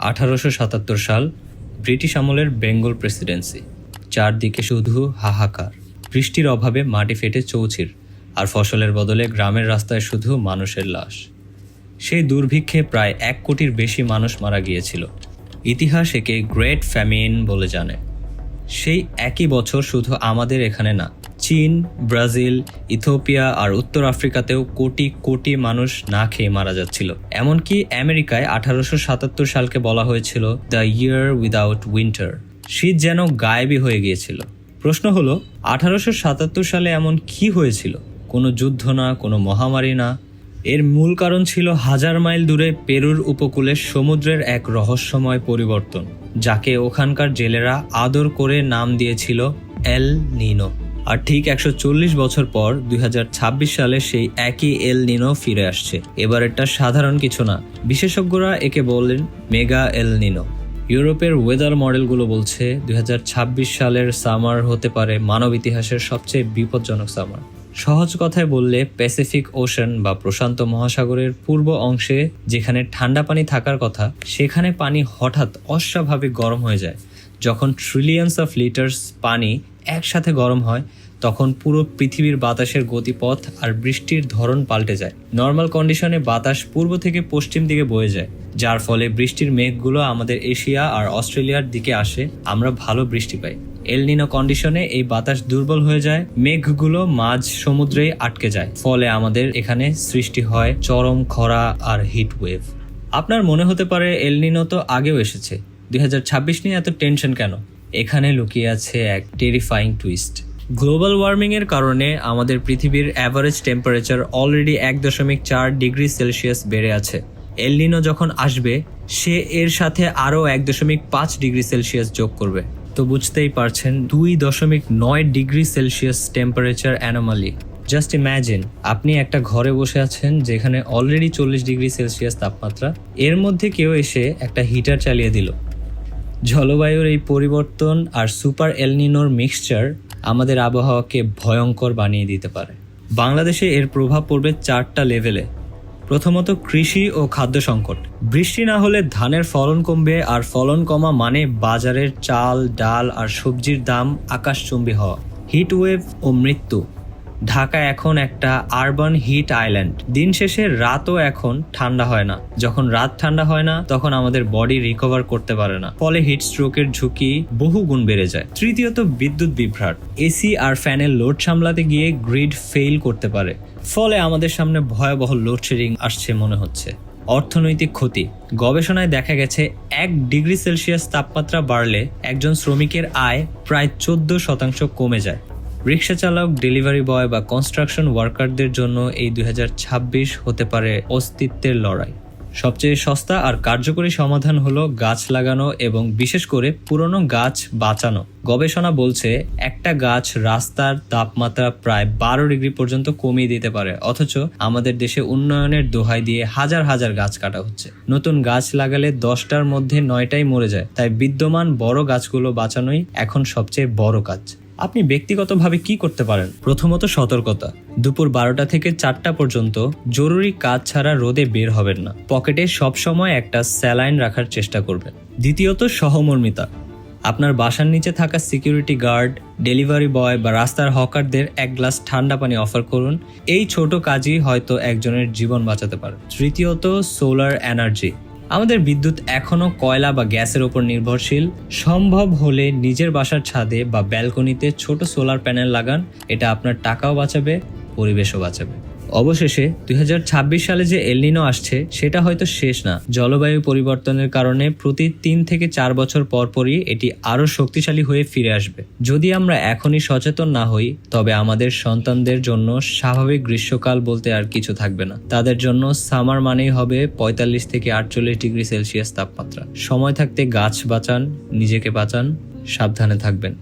1877 সাল, ব্রিটিশ আমলের বেঙ্গল প্রেসিডেন্সি। চারদিকে শুধু হাহাকার, বৃষ্টির অভাবে মাটি ফেটে চৌচির, আর ফসলের বদলে গ্রামের রাস্তায় শুধু মানুষের লাশ। সেই দুর্ভিক্ষে প্রায় 1 কোটির বেশি মানুষ মারা গিয়েছিল। ইতিহাস একে গ্রেট ফ্যামিন বলে জানে। সেই একই বছর শুধু আমাদের এখানে না, চীন, ব্রাজিল, ইথিওপিয়া আর উত্তর আফ্রিকাতেও কোটি কোটি মানুষ না খেয়ে মারা যাচ্ছিল। এমনকি আমেরিকায় 1877 সালকে বলা হয়েছিল দ্য ইয়ার উইদাউট উইন্টার। শীত যেন গায়েবী হয়ে গিয়েছিল। প্রশ্ন হলো, 1877 সালে এমন কি হয়েছিল? কোনো যুদ্ধ না, কোনো মহামারী না। এর মূল কারণ ছিল 1000 মাইল দূরে পেরুর উপকূলে সমুদ্রের এক রহস্যময় পরিবর্তন, যাকে ওখানকার জেলেরা আদর করে নাম দিয়েছিল এল নিনো। আর ঠিক 140 বছর পর 2026 সালে সেই একই এল নিনো ফিরে আসছে। এবার এটা সাধারণ কিছু না, বিশেষজ্ঞরা একে বলেন মেগা এল নিনো। ইউরোপের ওয়েদার মডেলগুলো বলছে 2026 সালের সামার হতে পারে মানব ইতিহাসের সবচেয়ে বিপজ্জনক সামার। সহজ কথায় বললে, প্যাসিফিক ওশান বা প্রশান্ত মহাসাগরের পূর্ব অংশে যেখানে ঠান্ডা পানি থাকার কথা, সেখানে পানি হঠাৎ অস্বাভাবিক গরম হয়ে যায়। যখন ট্রিলিয়ন্স অফ লিটার্স পানি একসাথে গরম হয়, তখন পুরো পৃথিবীর বাতাসের গতিপথ আর বৃষ্টির ধরন পাল্টে যায়। নর্মাল কন্ডিশনে বাতাস পূর্ব থেকে পশ্চিম দিকে বয়ে যায়, যার ফলে বৃষ্টির মেঘগুলো আমাদের এশিয়া আর অস্ট্রেলিয়ার দিকে আসে। আমরা ভালো বৃষ্টি পাই। এল নিনো কন্ডিশনে এই বাতাস দুর্বল হয়ে যায়, মেঘগুলো মাঝ সমুদ্রেই আটকে যায়, ফলে আমাদের এখানে সৃষ্টি হয় চরম খরা আর হিট ওয়েভ। আপনার মনে হতে পারে এল নিনো তো আগেও এসেছে, 2026 নিয়ে এত টেনশন কেন? এখানে লুকিয়ে আছে এক টেরিফাইং টুইস্ট। গ্লোবাল ওয়ার্মিং এর কারণে আমাদের পৃথিবীর average temperature already 1.4 degree Celsius বেড়ে আছে। এল নিনো যখন আসবে, সে এর সাথে আরও 1.5 ডিগ্রি সেলসিয়াস যোগ করবে। তো বুঝতেই পারছেন, 2.9 degree Celsius temperature anomaly. Just imagine, আপনি একটা ঘরে বসে আছেন যেখানে অলরেডি 40 ডিগ্রি সেলসিয়াস তাপমাত্রা, এর মধ্যে কেউ এসে একটা হিটার চালিয়ে দিল। জলবায়ুর এই পরিবর্তন আর সুপার এল নিনোর মিক্সচার আমাদের আবহাওয়াকে ভয়ঙ্কর বানিয়ে দিতে পারে। বাংলাদেশে এর প্রভাব পড়বে 4টা লেভেলে। প্রথমত, কৃষি ও খাদ্য সংকট। বৃষ্টি না হলে ধানের ফলন কমবে, আর ফলন কমা মানে বাজারের চাল, ডাল আর সবজির দাম আকাশচুম্বী হওয়া। হিট ওয়েভ ও মৃত্যু। ঢাকা এখন একটা আরবান হিট আইল্যান্ড। দিন শেষে রাতও এখন ঠান্ডা হয় না। যখন রাত ঠান্ডা হয় না, তখন আমাদের বডি রিকভার করতে পারে না, ফলে হিট স্ট্রোকের ঝুঁকি বহু গুণ বেড়ে যায়। তৃতীয়ত, বিদ্যুৎ বিভ্রাট। এসি আর ফ্যানের লোড সামলাতে গিয়ে গ্রিড ফেইল করতে পারে, ফলে আমাদের সামনে ভয়াবহ লোডশেডিং আসছে মনে হচ্ছে। অর্থনৈতিক ক্ষতি। গবেষণায় দেখা গেছে 1 ডিগ্রি সেলসিয়াস তাপমাত্রা বাড়লে একজন শ্রমিকের আয় প্রায় 14% কমে যায়। রিক্সা চালক, ডেলিভারি বয় বা কনস্ট্রাকশন ওয়ার্কারদের জন্য এই 2026 হতে পারে অস্তিত্বের লড়াই। সবচেয়ে সস্তা আর কার্যকরী সমাধান হলো গাছ লাগানো এবং বিশেষ করে পুরনো গাছ বাঁচানো। গবেষণা বলছে একটা গাছ রাস্তার তাপমাত্রা প্রায় 12 ডিগ্রি পর্যন্ত কমিয়ে দিতে পারে, অথচ আমাদের দেশে উন্নয়নের দোহাই দিয়ে হাজার হাজার গাছ কাটা হচ্ছে। নতুন গাছ লাগালে 10টার মধ্যে 9টাই মরে যায়। তাই বিদ্যমান বড় গাছগুলো বাঁচানোই এখন সবচেয়ে বড় কাজ। আপনি ব্যক্তিগতভাবে কি করতে পারেন? প্রথমত, সতর্কতা। দুপুর 12টা থেকে 4টা পর্যন্ত জরুরি কাজ ছাড়া রোদে বের হবেন না। পকেটে সবসময় একটা স্যালাইন রাখার চেষ্টা করবেন। দ্বিতীয়ত, সহমর্মিতা। আপনার বাসার নিচে থাকা সিকিউরিটি গার্ড, ডেলিভারি বয় বা রাস্তার হকারদের 1 গ্লাস ঠান্ডা পানি অফার করুন। এই ছোট কাজই হয়তো একজনের জীবন বাঁচাতে পারে। তৃতীয়ত, সোলার এনার্জি। আমাদের বিদ্যুৎ এখনো কয়লা বা গ্যাসের উপর নির্ভরশীল। সম্ভব হলে নিজের বাসার ছাদে বা ব্যালকনিতে ছোট সোলার প্যানেল লাগান। এটা আপনার টাকাও বাঁচাবে, পরিবেশও বাঁচাবে। অবশেষে 2026 সালে যে এল নিনো আসছে, সেটা হয়তো শেষ না। জলবায়ু পরিবর্তনের কারণে প্রতি 3 থেকে 4 বছর পরই এটি আরো শক্তিশালী হয়ে ফিরে আসবে। যদি আমরা এখনই সচেতন না হই, তবে আমাদের সন্তানদের জন্য স্বাভাবিক গ্রীষ্মকাল বলতে আর কিছু থাকবে না। তাদের জন্য সামার মানেই হবে 45 থেকে 48 ডিগ্রি সেলসিয়াস তাপমাত্রা। সময় থাকতে গাছ বাঁচান, নিজেকে বাঁচান, সাবধানে থাকবেন।